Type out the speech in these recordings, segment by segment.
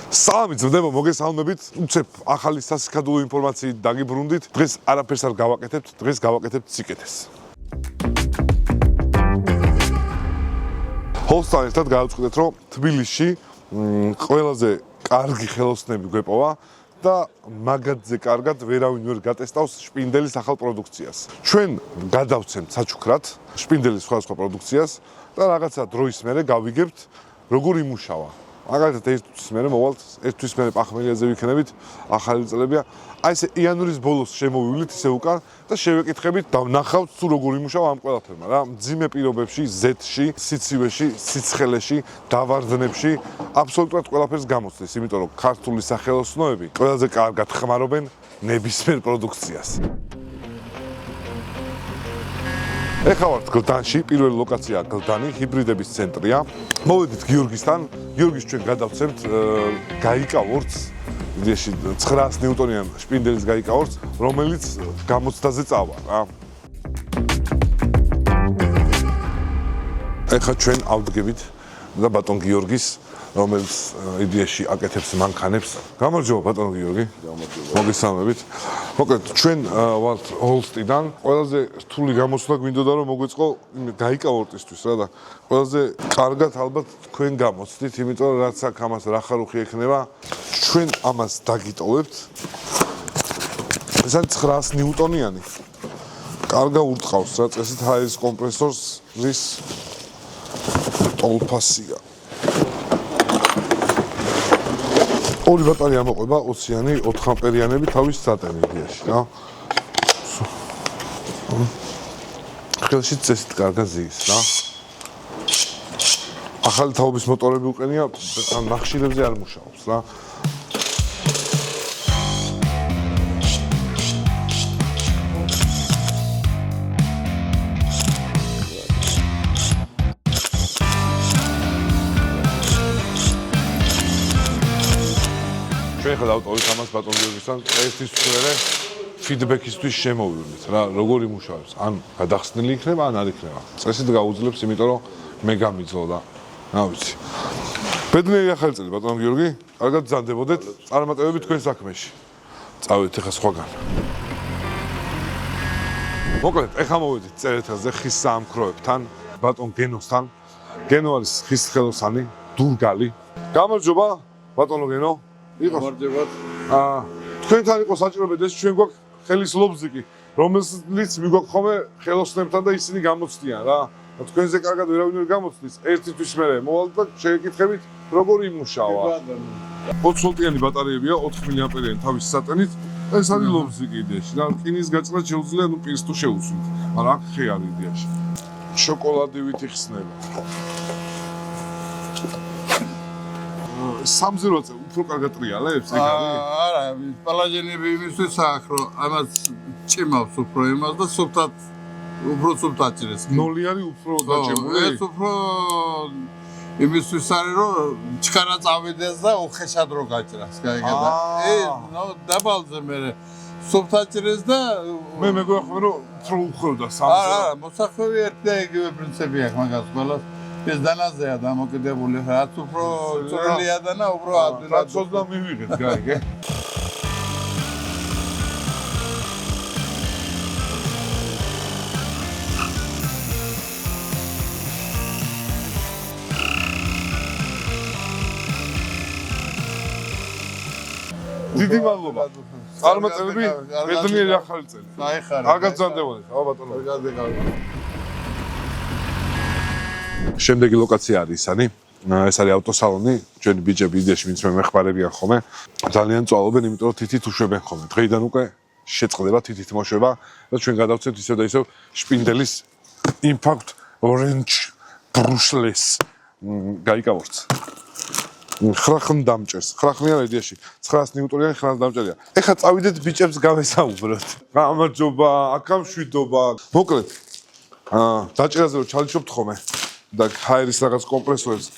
Სამი ძმდებო, მოგესალმებით. უცებ ახალი სასიქადულო ინფორმაციით დაგიბრუნდით. დღეს არაფერს არ გავაკეთებთ, დღეს გავაკეთებთ სიკეთეს. ჰოლსთან ერთად გავუწყდეთ, რომ თბილისში ყველაზე კარგი ხელოსნები გვეპოვა და მაგადზე კარგად ვერავინ ვერ გატესტავს შპინდელის ახალ პროდუქციას. ჩვენ გადავცემთ საჩუქრად შპინდელის სხვადასხვა პროდუქციას და რაღაცა დროის მერე გავიგებთ, როგორ იმუშავა. მაგალითად ერთთვის მერე მოვალთ, ერთთვის მერე პახმელიაზე ვიქნებით, ახალი წლებია. აი ესე იანვრის ბოლოს შემოვივლით ისე უკან და შევეკითხებით და ვნახავთ თუ როგორ იმუშავა ამ ყველაფერმა რა. მძიმე პირობებში, ზეთში, სიცივეში, სიცხელეში, დავარდნებში აბსოლუტურად ყველაფერს გამოცდის, იმიტომ რომ ქართული სახელოსნოები ყველაზე კარგად ხმარობენ ნებისმიერ პროდუქციას. ეხლა ვართ გლდანში, პირველი ლოკაციაა გლდანი, ჰიბრიდების ცენტრია. მოვედით გიორგისთან. გიორგის ჩვენ გადავცემთ გაიკავორც, იდეაში 900 ნიუტონიან შპინდელის გაიკავორც, რომელიც გამოცდაზე წავა რა. ეხლა ჩვენ ავდგებით და ბატონ გიორგის, რომელიც იდეაში აკეთებს მანქანებს. გამარჯობა ბატონ გიორგი. მოგესალმებით. მოკლედ ჩვენ ვართ ჰოლსტიდან. ყველაზე რთული გამოსვლა გვინდოდა რომ მოგვეწყო გაიკავორტისთვის რა და ყველაზე კარგად ალბათ თქვენ გამოცდით, იმიტომ რომ რაც აქ ამას რა ხარუხი ექნება, ჩვენ ამას დაგიტოვებთ. ეს არის 900 ნიუტონიანი. კარგა ურტყავს რა, წესით ჰაერის კომპრესორის ტოლფასია. ორი ბატარია მოყვება 20-იანი 4 ამპერიანები თავის სატენი იდეაში რა. ხელში წესით კარგა ზის რა. ახალი თაობის მოტორები უყენია, ამ ნახშირებზე არ მუშაობს რა. ჩვენ ხა დავტოვით ამას ბატონ გიორგისთან, ერთის მერე ფიდბექისთვის შემოვივლით რა, როგორ იმუშავებს, ან გადახსნილი იქნება, ან არ იქნება. წესით გაუძლებს, იმიტომ რომ მე გამიძლო და რა ვიცი. ბედნიერი ახალი წელი ბატონ გიორგი, კარგად ბრძანდებოდეთ, წარმატებები თქვენ საქმეში. წავედით ახლა სხვაგან. მოკლედ, ეხლა მოვედით წერეთელზე ხის საამქროებთან, ბატონ გენოსთან. გენო არის ხის ხელოსანი, დურგალი. გამარჯობა, ბატონო გენო. გამარჯობათ. თქვენთან იყო საჭიროებად ეს ჩვენ გვაქვს ხელის ლობზიკი, რომელიც მიგვაქვს ხოლმე ხელოსნებთან და ისინი გამოცდიან რა. თქვენზე კარგად ვერავინ ვერ გამოცდის. ერთისთვის მერე მოვალთ და შევეკითხებით, როგორ იმუშავა. 20 ვოლტიანი ბატარეებია, 4 მილიამპერიანი თავის სატენით. ეს არის ლობზიკი იდეაში რა. რკინის გაჭრა შეუძლია, ნუ პირს თუ შეუცვლით. მაგრამ აქ ხე არის იდეაში. შოკოლადივით იხსნება. სამზიროზე უფრო კარგად ტრიალებს ეგ არის? არა, პალაჟენები იმისთვის აქვს, რომ ამას ჭიმავს უფრო იმას და სუფთად უფრო სუფთად ჭირეს. ნოლი არის უფრო დაჭემული? ეს უფრო იმისთვის არის, რომ ჩქარა წავიდეს და უხეშად რო გაჭრას, გაიგედა. ნო დაბალზე მე სუფთად ჭირეს და მე მეგონა რომ უფრო უხროდა სამზირო. არა, მოსახვევი ერთი და იგივე პრინციპი აქვს მაგას ყველას. ეს დანაზეა დამოკიდებული, რაც უფრო ძრელია და უფრო ადვილად. რაც ოდნა მივიღეთ, გაიგე? დიდი მადლობა. წარმატებები, ბედნიერი ახალი წელი. საიხარე. კარგად ბრძანდებოდეთ, აბა ბატონო. კარგად. შემდეგი ლოკაცია არის ისანი. ეს არის ავტოსალონი, ჩვენი ბიჭები იდეაში ვინც მე მეხმარებიან ხოლმე. ძალიან წვალობენ, იმიტომ რომ თითით უშვებენ ხოლმე. დღეიდან უკვე შეწყდება თითით მოშვება და ჩვენ გადავცემთ ისევ და ისევ შპინდელის Impact Orange Brushless გაიკავორც. ხრახნ დამჭერს. ხრახნი არა იდეაში 900 ნიუტონიანი ხრახნ დამჭერია. ეხლა წავიდეთ ბიჭებს გავესაუბროთ. გამარჯობა, აქამშვიდობა. მოკლედ დაჭერაზე რომ ჩალიჩობთ ხოლმე და ჰაერის რაღაც კომპრესორებს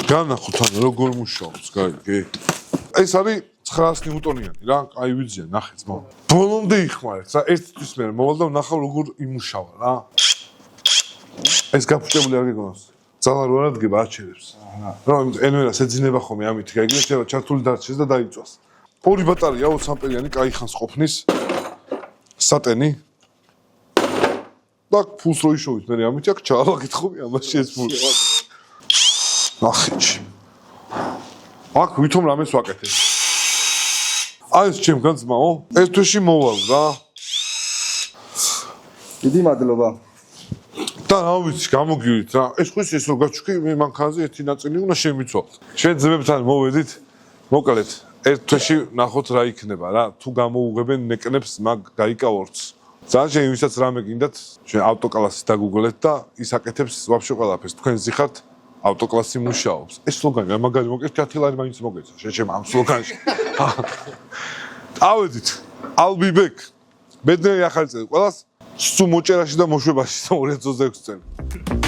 განახოთ ან როგორ მუშაობს, გაიგე? ეს არის 900 ნიუტონიანი რა, აი ვიძია, ნახეთ ძმა. ბოლომდე იხმარეთ რა, ერთთვის მერე მოვალ და ვნახავ როგორ იმუშავა რა. ეს გაფუჭებული არ გეგონოს. ძალა რო არადგება აჩერებს. რომ ენვერას ეძინება ხოლმე ამით გაიგე შეიძლება ჩართული დარჩეს და დაიწვას. ორი ბატარეა 20 ამპერიანი კაი ხანს ყოფნის სატენი და ფულს რო იშოვით მე ამით აქ ჩაალაგეთხობი ამაში ეს ფული. ნახეჩი. აქ ვითომ რამეს ვაკეთებ. აი ეს ჩემგან ძმაო, ეს თვეში მოვალ რა. დიდი მადლობა. და რა ვიცი, გამოგივით რა. ეს ხვის ეს რო გაჩუქი, მე მანქანაზე ერთი ნაწილი უნდა შემიცვალოთ. ჩვენ ძმებთან მოვედით, მოკლედ, ერთ თვეში ნახოთ რა იქნება რა. თუ გამოუღებენ ნეკნებს, მაგ გაიკავორც. ძალიან ვისაც რამე გინდათ, ჩვენ ავტოკლასის დაგუგლეთ და ის აკეთებს ვაფშე ყველაფერს. თქვენ ზიხართ ავტოკლასი მუშაობს. ეს სლოგანი მაგარი მოკეთ 10 ლარი მაინც მოგეცა. შეჩემ ამ სლოგანში. ავედით. I'll be back. ბედნიერი ახალი წელი ყველას. სულ მოჭერაში და მოშვებაში 2026 წელი.